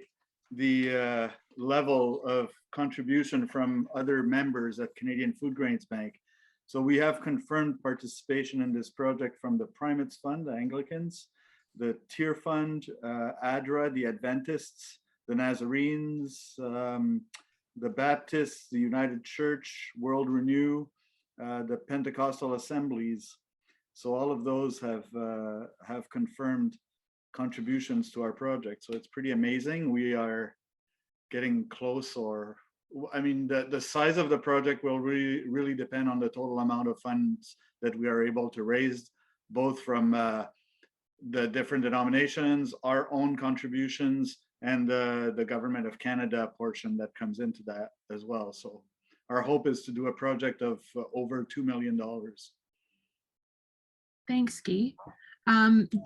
the level of contribution from other members at Canadian Foodgrains Bank. So we have confirmed participation in this project from the Primates Fund, the Anglicans, the Tear Fund, ADRA, the Adventists, the Nazarenes, the Baptists, the United Church, World Renew, the Pentecostal Assemblies. So all of those have confirmed contributions to our project. So it's pretty amazing. We are getting close, or I mean, the size of the project will really depend on the total amount of funds that we are able to raise, both from the different denominations, our own contributions, and the Government of Canada portion that comes into that as well. So our hope is to do a project of over $2 million. Thanks, Guy.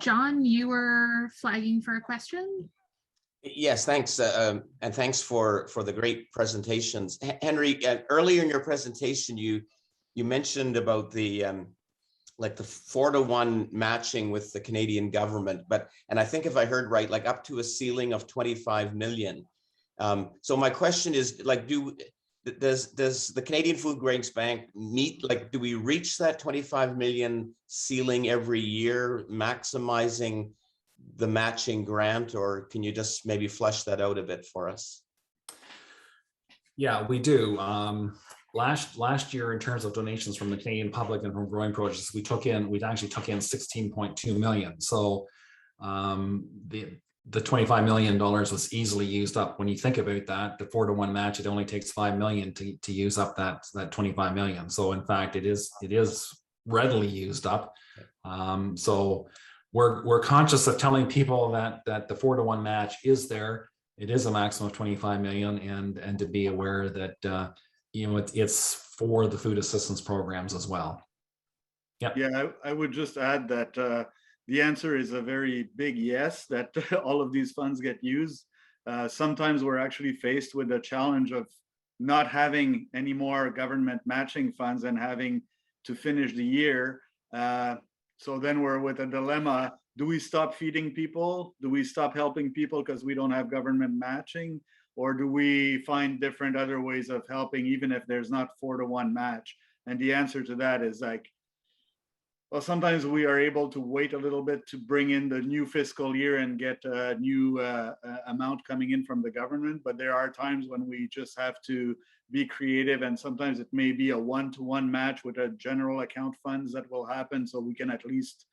John, you were flagging for a question? Yes, thanks. And thanks for the great presentations. Henry, earlier in your presentation, you mentioned about the like the 4-to-1 matching with the Canadian government, and I think if I heard right, like up to a ceiling of 25 million. So my question is, like, does the Canadian Foodgrains Bank meet, like, do we reach that 25 million ceiling every year, maximizing the matching grant, or can you just maybe flesh that out a bit for us? Yeah, we do. Last year, in terms of donations from the Canadian public and from growing projects, we actually took in 16.2 million. So the $25 million was easily used up. When you think about that, the 4-to-1 match, it only takes 5 million to use up that 25 million. So in fact, it is readily used up. So we're conscious of telling people that the 4-to-1 match is there. It is a maximum of 25 million, and to be aware that it's for the food assistance programs as well. Yeah. Yeah, I would just add that the answer is a very big yes, that all of these funds get used. Sometimes we're actually faced with the challenge of not having any more government matching funds and having to finish the year. So then we're with a dilemma. Do we stop feeding people? Do we stop helping people because we don't have government matching? Or do we find different other ways of helping, even if there's not 4-to-1 match? And the answer to that is like, well, sometimes we are able to wait a little bit to bring in the new fiscal year and get a new amount coming in from the government. But there are times when we just have to be creative, and sometimes it may be a 1-to-1 match with a general account funds that will happen, so we can at least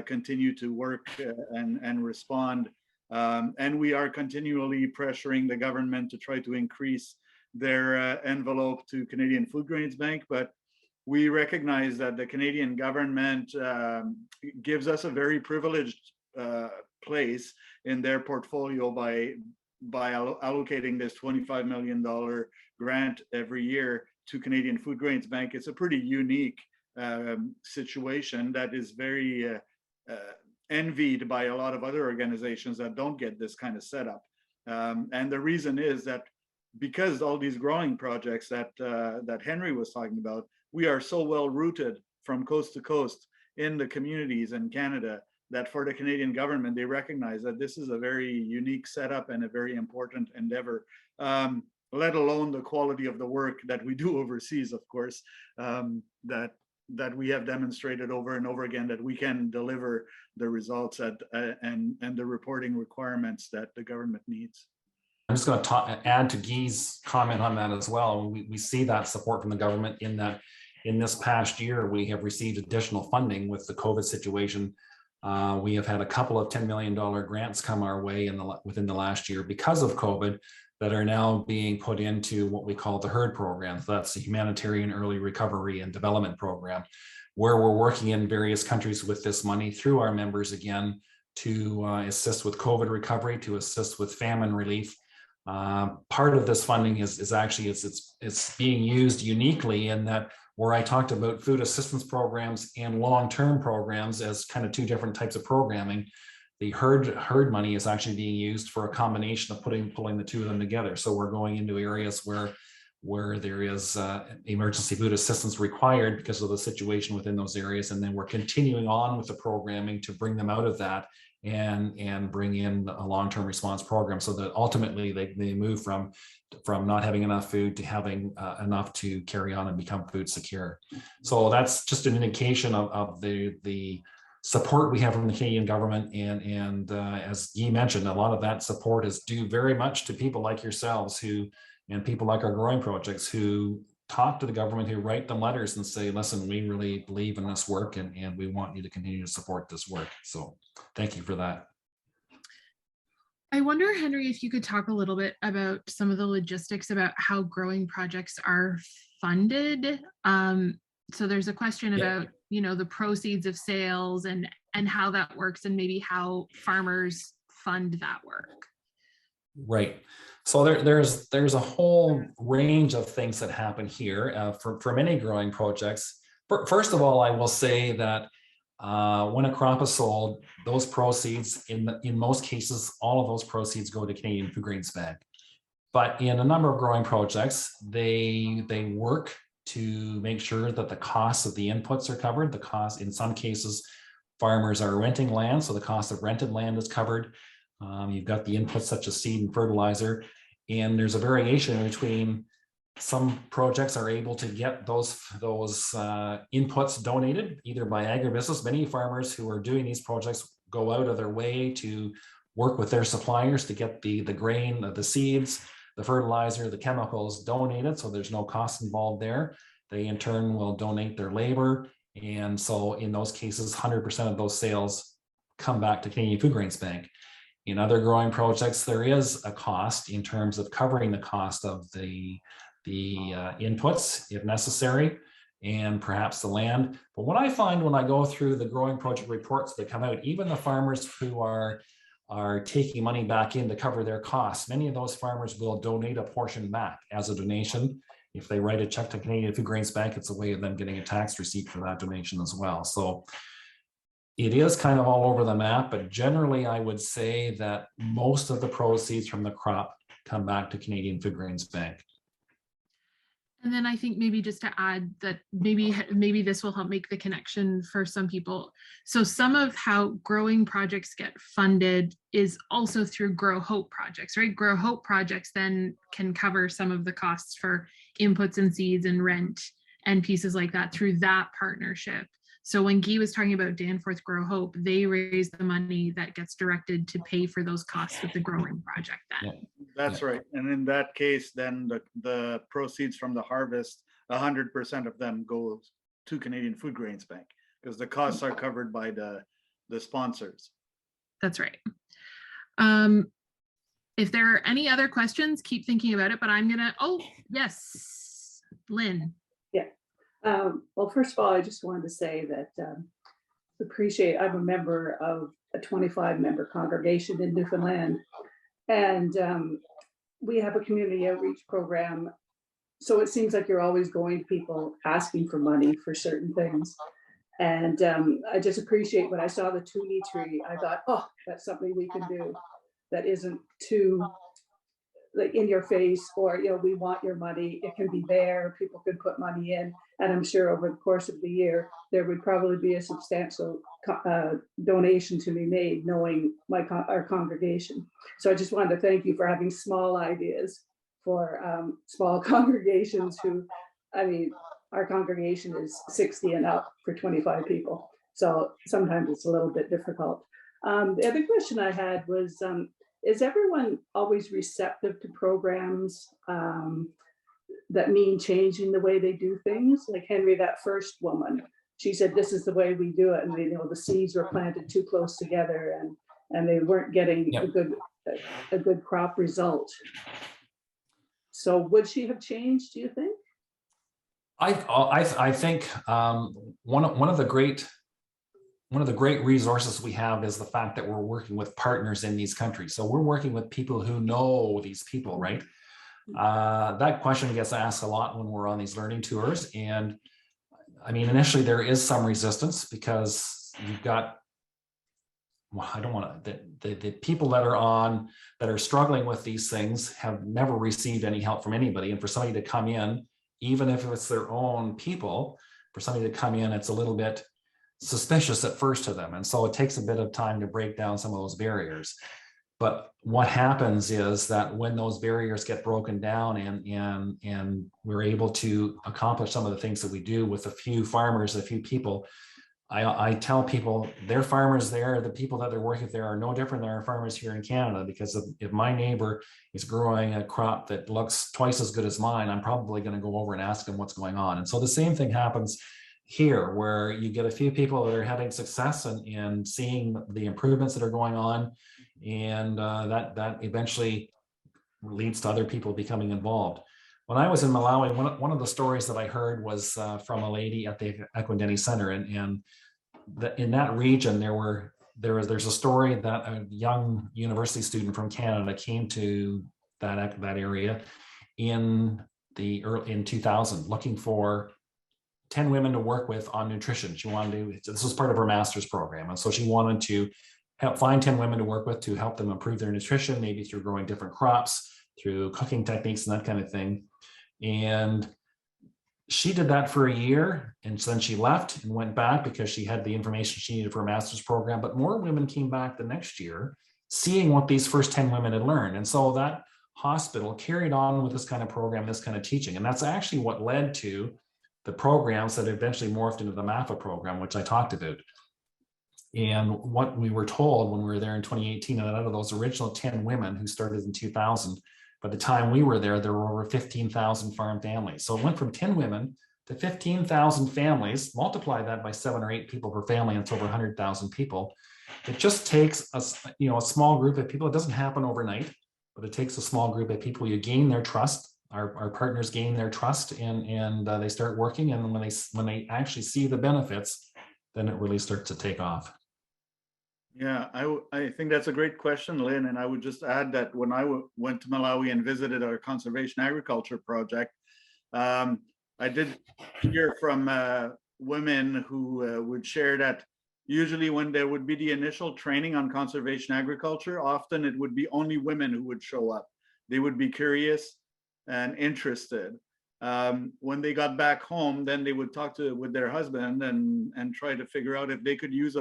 continue to work and respond. And we are continually pressuring the government to try to increase their envelope to Canadian Foodgrains Bank, but we recognize that the Canadian government gives us a very privileged place in their portfolio by allocating this $25 million grant every year to Canadian Foodgrains Bank. It's a pretty unique situation that is very envied by a lot of other organizations that don't get this kind of setup. And the reason is that because all these growing projects that Henry was talking about, we are so well rooted from coast to coast in the communities in Canada that for the Canadian government, they recognize that this is a very unique setup and a very important endeavor, let alone the quality of the work that we do overseas, of course, that we have demonstrated over and over again that we can deliver the results and the reporting requirements that the government needs. I'm just going to add to Guy's comment on that as well. We see that support from the government in that in this past year, we have received additional funding with the COVID situation. We have had a couple of $10 million grants come our way within the last year because of COVID that are now being put into what we call the HERD program. So that's the Humanitarian Early Recovery and Development Program, where we're working in various countries with this money through our members again to assist with COVID recovery, to assist with famine relief. Part of this funding is actually it's being used uniquely in that where I talked about food assistance programs and long-term programs as kind of two different types of programming. the herd money is actually being used for a combination of pulling the two of them together. So we're going into areas where there is emergency food assistance required because of the situation within those areas. And then we're continuing on with the programming to bring them out of that and bring in a long-term response program so that ultimately they move from not having enough food to having enough to carry on and become food secure. So that's just an indication of the support we have from the Canadian government. And as Guy mentioned, a lot of that support is due very much to people like yourselves and people like our growing projects who talk to the government, who write them letters and say, listen, we really believe in this work and we want you to continue to support this work. So thank you for that. I wonder, Henry, if you could talk a little bit about some of the logistics about how growing projects are funded. So there's a question about, the proceeds of sales and how that works and maybe how farmers fund that work. Right. So there's a whole range of things that happen here for many growing projects. First of all, I will say that when a crop is sold, those proceeds, in most cases, all of those proceeds go to Canadian Foodgrains Bank. But in a number of growing projects, they work to make sure that the costs of the inputs are covered. The cost, in some cases, farmers are renting land, so the cost of rented land is covered. You've got the inputs such as seed and fertilizer, and there's a variation between some projects are able to get those inputs donated either by agribusiness. Many farmers who are doing these projects go out of their way to work with their suppliers to get the grain, the seeds, the fertilizer, the chemicals donated, so there's no cost involved there. They in turn will donate their labor, and so in those cases, 100% of those sales come back to Canadian Foodgrains Bank. In other growing projects, there is a cost in terms of covering the cost of the inputs if necessary, and perhaps the land. But what I find when I go through the growing project reports that come out, even the farmers who are taking money back in to cover their costs, many of those farmers will donate a portion back as a donation. If they write a check to Canadian Foodgrains Bank, it's a way of them getting a tax receipt for that donation as well. So it is kind of all over the map, but generally I would say that most of the proceeds from the crop come back to Canadian Foodgrains Bank. And then I think maybe just to add that maybe this will help make the connection for some people. So some of how growing projects get funded is also through Grow Hope projects, right? Grow Hope projects then can cover some of the costs for inputs and seeds and rent and pieces like that through that partnership. So when Guy was talking about Danforth Grow Hope, they raise the money that gets directed to pay for those costs with the growing project then. Yeah. That's right. And in that case, then the proceeds from the harvest, 100% of them goes to Canadian Foodgrains Bank because the costs are covered by the sponsors. That's right. If there are any other questions, keep thinking about it, but I'm gonna, oh, yes, Lynn. Yeah. Well, first of all, I just wanted to say that I'm a member of a 25-member congregation in Newfoundland, and we have a community outreach program. So it seems like you're always going to people asking for money for certain things. And I just appreciate when I saw the Toonie tree, I thought, oh, that's something we can do that isn't too like in your face, or, we want your money. It can be there, people can put money in. And I'm sure over the course of the year, there would probably be a substantial donation to be made, knowing our congregation. So I just wanted to thank you for having small ideas for small congregations who, our congregation is 60 and up for 25 people. So sometimes it's a little bit difficult. The other question I had was, is everyone always receptive to programs that mean changing the way they do things? Like Henry, that first woman, she said, this is the way we do it. And the seeds were planted too close together and they weren't getting a good crop result. So would she have changed, do you think? I think one of the great resources we have is the fact that we're working with partners in these countries. So we're working with people who know these people, right? That question gets asked a lot when we're on these learning tours. And initially there is some resistance because you've got well, I don't want to, the people that are struggling with these things have never received any help from anybody. And for somebody to come in, even if it's their own people, for somebody to come in, it's a little bit suspicious at first to them. And so it takes a bit of time to break down some of those barriers. But what happens is that when those barriers get broken down and we're able to accomplish some of the things that we do with a few farmers, a few people, I tell people their farmers there, the people that they're working with there are no different than our farmers here in Canada, because if my neighbor is growing a crop that looks twice as good as mine, I'm probably going to go over and ask them what's going on. And so the same thing happens here, where you get a few people that are having success and seeing the improvements that are going on, and that eventually leads to other people becoming involved. When I was in Malawi, one of the stories that I heard was from a lady at the Equideni Center, and in that region there's a story that a young university student from Canada came to that area in 2000 looking for 10 women to work with on nutrition. She wanted to, this was part of her master's program, and so she wanted to help find 10 women to work with to help them improve their nutrition, maybe through growing different crops, through cooking techniques and that kind of thing. And she did that for a year, and then she left and went back because she had the information she needed for a master's program. But more women came back the next year, seeing what these first 10 women had learned. And so that hospital carried on with this kind of program, this kind of teaching. And that's actually what led to the programs that eventually morphed into the MAFA program, which I talked about. And what we were told when we were there in 2018, that out of those original 10 women who started in 2000, by the time we were there were over 15,000 farm families. So it went from 10 women to 15,000 families. Multiply that by 7 or 8 people per family, and it's over 100,000 people. It just takes a small group of people. It doesn't happen overnight, but it takes a small group of people. You gain their trust. Our partners gain their trust, and they start working. And when they actually see the benefits, then it really starts to take off. Yeah, I think that's a great question, Lynn. And I would just add that when I went to Malawi and visited our conservation agriculture project, I did hear from women who would share that usually when there would be the initial training on conservation agriculture, often it would be only women who would show up. They would be curious and interested. When they got back home, then they would talk with their husband and try to figure out if they could use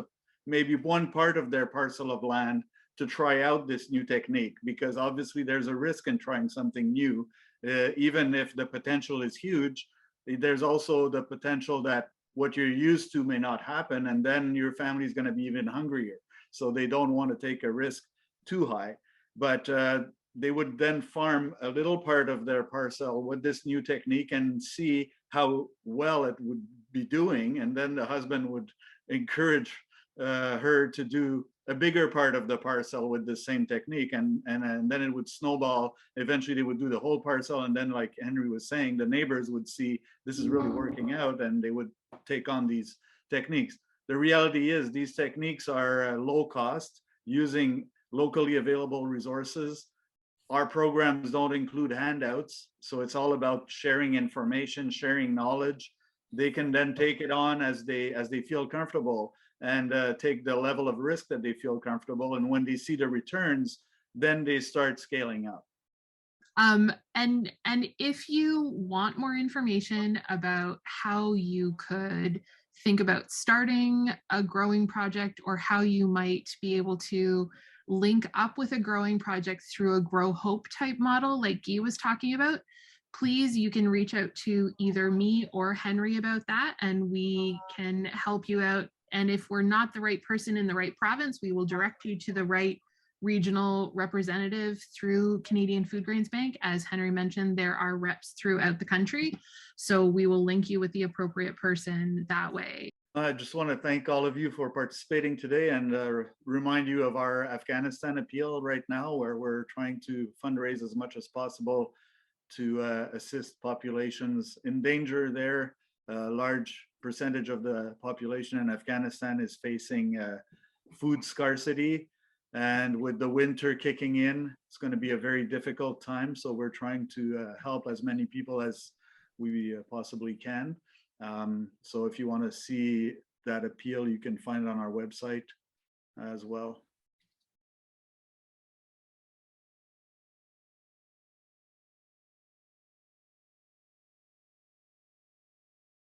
maybe one part of their parcel of land to try out this new technique, because obviously there's a risk in trying something new. Even if the potential is huge, there's also the potential that what you're used to may not happen, and then your family is going to be even hungrier. So they don't want to take a risk too high. But they would then farm a little part of their parcel with this new technique and see how well it would be doing. And then the husband would encourage her to do a bigger part of the parcel with the same technique, and then it would snowball. Eventually they would do the whole parcel, and then, like Henry was saying, the neighbors would see this is really working out, and they would take on these techniques. The reality is these techniques are low cost, using locally available resources. Our programs don't include handouts, so it's all about sharing information, sharing knowledge. They can then take it on as they feel comfortable, and take the level of risk that they feel comfortable. And when they see the returns, then they start scaling up. And if you want more information about how you could think about starting a growing project, or how you might be able to link up with a growing project through a Grow Hope type model like Guy was talking about, please, you can reach out to either me or Henry about that, and we can help you out. And if we're not the right person in the right province, we will direct you to the right regional representative through Canadian Foodgrains Bank. As Henry mentioned, there are reps throughout the country, so we will link you with the appropriate person that way. I just want to thank all of you for participating today, and remind you of our Afghanistan appeal right now, where we're trying to fundraise as much as possible to assist populations in danger there. A large percentage of the population in Afghanistan is facing food scarcity, and with the winter kicking in, it's going to be a very difficult time. So we're trying to help as many people as we possibly can. So if you want to see that appeal, you can find it on our website. as well.